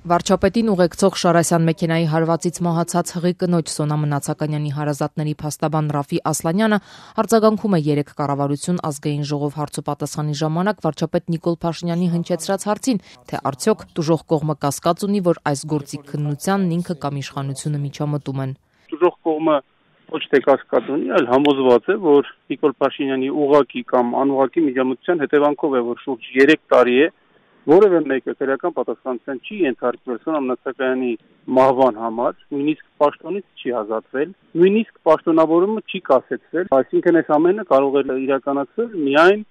Վարչապետին ուղեկցող Շարասյան մեքենայի հարվածից մահացած հղի կնոջ Սոնա Մնացականյանի հարազատների փաստաբան Ռաֆի Ասլանյանը արձագանքում է 3 կառավարություն ազգային ժողով հարցուպատասխանի ժամանակ վարչապետ Նիկոլ Փաշինյանի հնչեցրած հարցին, թե արդյոք տուժող կողմը կասկած ունի, որ այս գործի քննությանն ինքը կամ իշխանությունը միջամտում են։ Տուժող կողմը ոչ թե կասկած ունի, այլ համոզված է, որ Նիկոլ Փաշինյանի ուղղակի կամ անուղղակի միջամտության հետևանքով է, որ շուրջ 3 տարի է որևէ մեկը քրեական պատասխանատվության չի ենթարկվել Սոնա Մնացականյանի մահվան համար, նույնիսկ պաշտոնից չի ազատվել, նույնիսկ պաշտոնավորումը չի կասեցվել, այսինքն այս ամենը կարող է իրականացվել միայն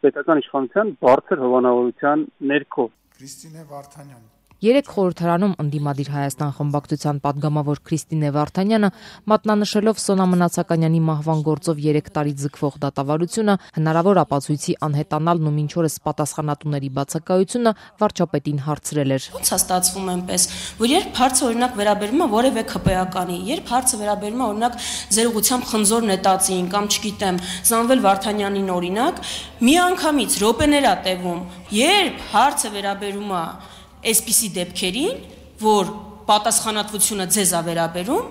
պետական իշխանության բարձր հովանավորության ներքո։ Քրիստինե Վարդանյան 3 խորհրդարանում ընդդիմադիր Հայաստան խմբակցության падգամավոր Քրիստինե Վարդանյանը մատնանշելով Սոնա Մնացականյանի մահվան գործով 3 տարի ձգվող դատավարությունը, հնարավոր ապացույցի անհետանալն ու մինչ օրս պատասխանատուների բացակայությունը վարչապետին հարցրել էր. Ոնց է ստացվում այնպես, որ երբ հարցը օրինակ վերաբերում է որևէ ՔՊ-ականի, երբ հարցը վերաբերում է օրինակ ձեր ուղղությամբ խնձոր նետածին կամ չգիտեմ, Զանվել Վարդանյանին օրինակ, միանգամից րոպեներ է տևում, երբ հարցը վերաբերում է այսպիսի դեպքերին, որ պատասխանատվությունը ձեզ է վերաբերում,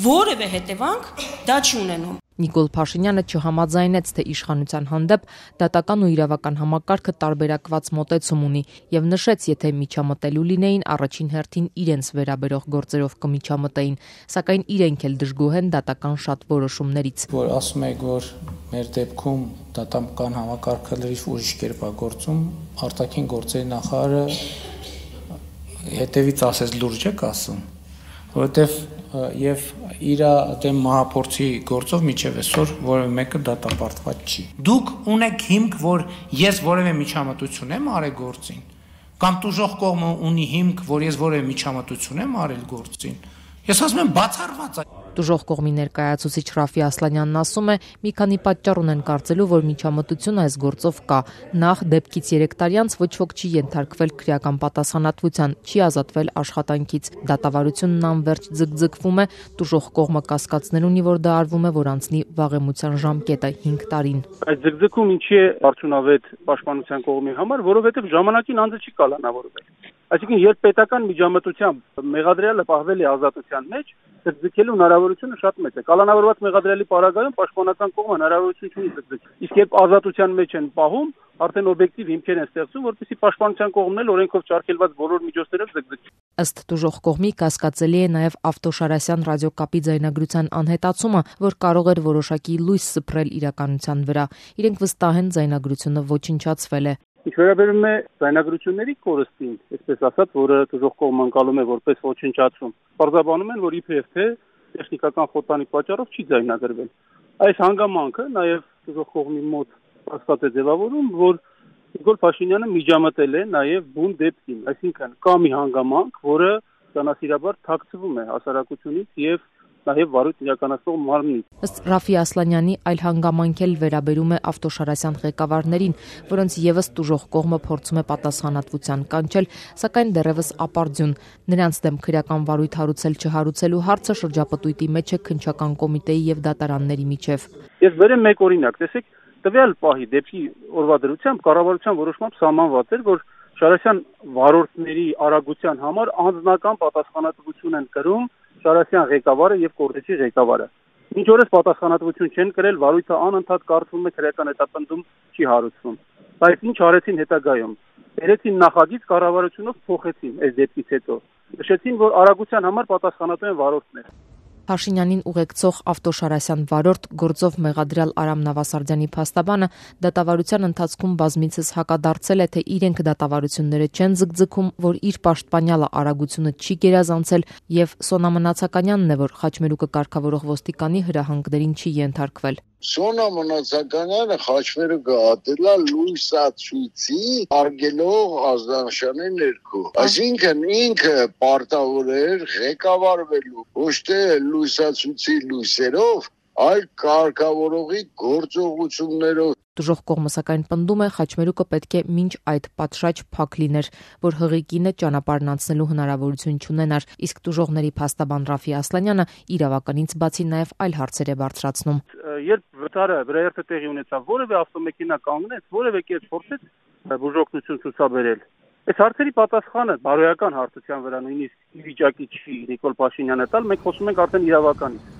որևէ հետևանք դա չի ունենում։ Նիկոլ Փաշինյանը չհամաձայնեց, թե իշխանության հանդեպ դատական ու իրավական համակարգը տարբերակված մոտեցում ունի եւ նշեց, եթե միջամտելու լինեին, առաջին հերթին իրենց վերաբերող գործերով կմիջամտեին, սակայն իրենք էլ դժգոհ են դատական շատ որոշումներից։ Որ ասում եք, որ մեր դեպքում դատական համակարգը լրիվ ուրիշ կերպ է գործում, արտաքին գործերի նախարարը հետևից ասես լուրջ եք ասում, որովհետև եւ իր դեմ մահափորձի գործով միջև այսօր որևէ մեկը դատապարտված չի։ Դուք ունեք հիմք, որ ես որևէ միջամտություն եմ արել գործին, կամ տուժող կողմը ունի հիմք, որ ես որևէ միջամտություն եմ արել գործին։ Ես ասում եմ բացառված է։ Տուժող կողմի ներկայացուցիչ Ռաֆի Ասլանյանն ասում է, մի քանի պատճառ ունեն կարծելու, որ միջամտություն այս գործով կա։ Նախ դեպքից 3 տարի անց ոչ ոք չի ենթարկվել քրեական պատասխանատվության, չի ազատվել աշխատանքից։ Դատավարությունն անվերջ ձգձգվում է, տուժող կողմը կասկածներ ունի, որ դա արվում է, որ անցնի վաղեմության ժամկետը 5 տարին։ Այս ձգձգում ինչի է արդյունավետ պաշտպանության կողմի համար, որովհետև ժամանակին անձը չի կալանավորվել։ Այսինքն երբ պետական միջամտությամբ մեղադրյալը պահվել է ազատության մեջ, ձգձգելու հնարավորությունը շատ մեծ է։ Կալանավորված մեղադրյալի պարագայում պաշտպանական կողմը հնարավորություն չունի ձգձգել։ Իսկ երբ ազատության մեջ են պահում, արդեն օբյեկտիվ հիմքեր են ստեղծում, որպեսզի պաշտպանության կողմն էլ օրենքով չարգելված բոլոր միջոցներով ձգձգի։ Ըստ տուժող կողմի կասկածելի է նաև Ավտոշարասյան ռադիոկապի ձայնագրության անհետացումը, որ կարող էր որոշակի լույս սփռել իրականության վրա։ Իրենք վստահ են ձայնագրությունը ոչնչացվել է։ Ինչ վերաբերում է ձայնագրությունների կորստին, այսպես ասած, որը տուժող կողմը անցալում է որպես ոչնչացում, պարզաբանում են, որ իբրև թե տեխնիկական խոթանի պատճառով չի ձայնագրվել։ Այս հանգամանքը նաև տուժող կողմի մոտ հաստատ է ձևավորում, որ Նիկոլ Փաշինյանը միջամտել է նաև բուն դեպքին, այսինքն կա մի հանգամանք, որը ճանասիրաբար թաքցվում է հասարակությունից եւ նաև վարույթ իրականացնող մարմնից։ Ըստ Ռաֆի Ասլանյանի այլ հանգամանք էլ վերաբերում է Ավտոշարասյան ղեկավարներին, որոնց եւս տուժող կողմը փորձում է պատասխանատվության կանչել, սակայն դեռևս ապարդյուն։ Նրանց դեմ քրեական վարույթ հարուցել չհարուցելու հարցը շրջապտույտի մեջ է քննչական կոմիտեի եւ դատարանների միջև։ Ես բերեմ մեկ օրինակ, տեսեք, տվյալ պահի դեպքի օրվա դրությամբ կառավարության որոշմամբ սահմանված էր, որ Շարասյան վարորդների արագության համար անձնական պատասխանատվություն են կրում Շարասյան ղեկավարը եւ Կորդեչի ղեկավարը։ Մինչ օրս պատասխանատվություն չեն կրել, վարույթը անընդհատ կարդվում է, քրեական հետապնդում չի հարուցվում։ Բայց ինչ արեցին հետագայում։ Բերեցին նախագիծ, կառավարությունով փոխեցին այս դեպքից հետո։ Նշեցին, որ արագության համար պատասխանատու են վարորդները։ Փաշինյանին ուղեկցող Ավտոշարասյան վարորդ գործով մեղադրյալ Արամ Նավասարդյանի փաստաբանը դատավարության ընթացքում բազմիցս հակադարձել է, թե իրենք դատավարությունները չեն ձգձգում, որ իր պաշտպանյալը արագությունը չի գերազանցել եւ Սոնա Մնացականյանն է, որ խաչմերուկը կարգավորող ոստիկանի հրահանգներին չի ենթարկվել։ Սոնա Մնացականյանը խաչմերուկը ատելա լույսացույցի արգելող ազդանշանի ներքո։ Այսինքն ինքը պարտավոր էր ղեկավարվելու ոչ թե լույսացույցի լույսերով, այլ կարգավորողի գործողություններով։ Տուժող կողմը սակայն պնդում է, խաչմերուկը պետք է մինչ այդ պատշաճ փակ լիներ, որ հղի կինը ճանապարհն անցնելու հնարավորություն չունենար, իսկ տուժողների փաստաբան Ռաֆի Ասլանյանը իրավականից բացի նաև այլ հարցեր է բարձրացնում։ Երբ վթարը վրայերթը տեղի ունեցավ, որևէ ավտոմեքենա կանգնեց, որևէ կերպ փորձեց բուժօգնություն ցուցաբերել, Այս հարցերի պատասխանը բարոյական հարթության վրա նույնիսկ ի վիճակի չի Նիկոլ Փաշինյանը տալ, մենք խոսում ենք արդեն իրավականից։